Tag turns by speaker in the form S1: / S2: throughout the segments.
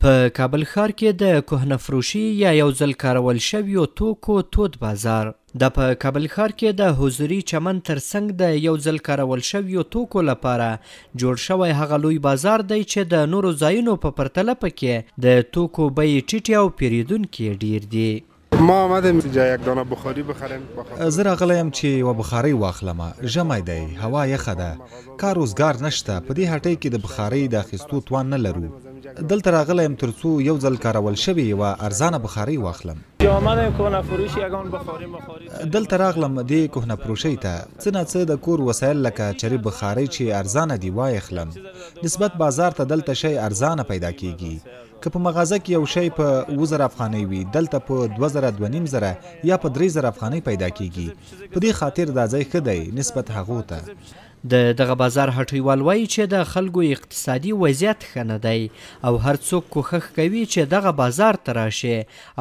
S1: په کابل ښار کې د کهنه فروشي یا یو ځل کارول شویو توکو تود بازار د په کابل ښار کې د حضوري چمن ترڅنګ د یو ځل کارول شویو توکو لپاره جوړ شوی هغه لوی بازار دی چې د نورو ځایونو په پرتله پکې د توکو بیې ټیټې او پیرودونکي ډیر دي.
S2: ما آمدیم اینجا یک دانه بخاری بخریم.
S3: زه راغلی یم چې یوه بخارۍ واخلم. ژمی دی، هوا یخه ده، کار روزګار نشته. په دې هټۍ کې د بخارۍ د اخیستو توان نه لرو. دلته راغلی یم تر څو یو ځل کارول شوې یوه ارزانه بخارۍ واخلم. دلته راغلم دې کهنه فروشۍ ته څه نه څه د کور وسایل لکه چرې بخارۍ چې ارزانه دي واخلم. نسبت بازار ته دلته شی ارزانه پیدا کیږي. که په مغازه کې یو شی په 2000 افغانۍ وي، دلته په 2000 2500 یا په 3000 افغانۍ پیدا کیږي. په دې خاطر دا ځای ښه دی نسبت هغو ته.
S1: د دغه بازار هټیوال وایي چې د خلکو اقتصادي وضعیت ښه نه دی او هر څوک کوښښ کوي چې دغه بازار ته راشي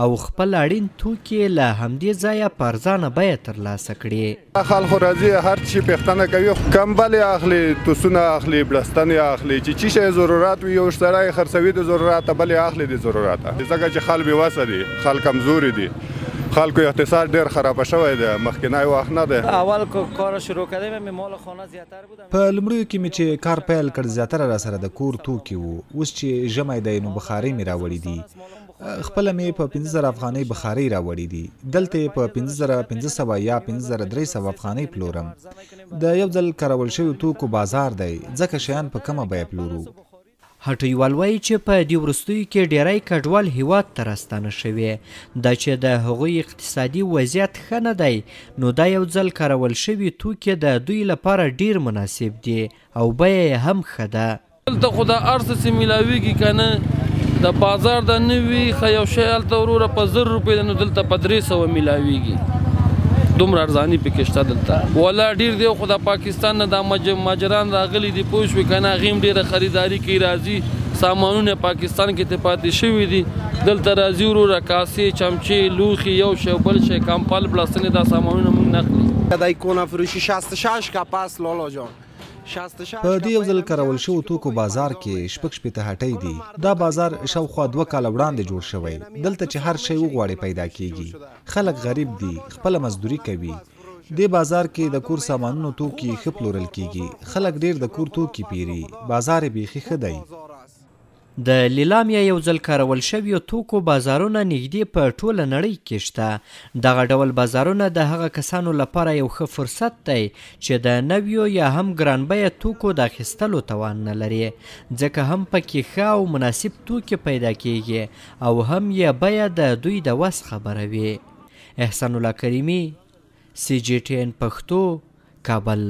S1: او خپل اړین توکي له همدې ځایه په ارزانه بیه ترلاسه کړي.
S2: خلکو راځي هر چی پوښتنه کوي، کمبل اخلي، توسونه اخلي، بلستان اخلي، چې شي ضرورت وي یو سړی خرڅوي د ضرورت بل اخلي د ضرورت. ځکه چې خلک بې وسه دي، خلک کمزوري دي، خلکو اقتصاد ډیر خراب شوی دی، مخکینی وخت نه دی.
S4: اول کار شروع کردیم مال خانه زیاتر بود.
S3: په لومړیو کې مې چې کار پیل کړ زیاتره را سره د کور توکي وو. اوس چې ژمی دی نو بخارۍ مې راوړي دي. خپله مې په 15000 افغانۍ بخارۍ راوړي دي. دلته یې په 15500 یا 15300 افغانۍ پلورم. د یو ځل کارول شوي توکو بازار دی، ځکه شیان په کمه بیه پلورو.
S1: هټیوال وایي چې په دې وروستیو کې ډیری کډوال هیواد ته راستانه شوي. دا چې د هغوی اقتصادي وضعیت ښه نه دی نو دا یو ځل کارول شوي توکي د دوی لپاره ډیر مناسب دي او بیه یې هم ښه ده.
S5: دلته خو د هر څه چې میلاویږي که نه د بازار د نه وي ښه یو شی هلته وروره په 1000 روپۍ ده نو دلته په 300 میلاویږي. دومره ارزاني پکې شته دلته. والا ډیر دی خو د پاکستان نه د مهاجران راغلي دي پوه شوې که نه، هغې هم ډېره خریداري کوي، راځي سامانونه پاکستان کې ته پاتې شوي دي دلته راځي وروره کاسې، چمچې، لوښي، یو شی بل شی، کمپل، بلستنې دا سامانونه موږ نخلي.
S4: دای کونه فروشی 66 کپاس لالا جان.
S3: په دې یو ځل کارول شوو توکو بازار کې 6 هټۍ دي. دا بازار شاوخوا 2 کاله وړاندې جوړ شوی. دلته چې هر شی وغواړي پیدا کیږي. خلک غریب دي، خپله مزدوري کوي. دې بازار کې د کور سامانونو توکي ښه پلورل کیږي. خلک ډیر د کور توکي پیري. بازار یې بیخي ښه دی.
S1: د لیلام یا یو ځل کارول شویو توکو بازارونه نږدې په ټوله نړۍ کې شته. دغه ډول بازارونه د هغه کسانو لپاره یو ښه فرصت دی چې د نویو یا هم ګرانبیه توکو د اخیستلو توان نه لري، ځکه هم پکې ښه او مناسب توکي پیدا کیږي او هم یې بیه د دوی د وس خبره وي. احسان الله کریمي، CGTN پښتو، کابل.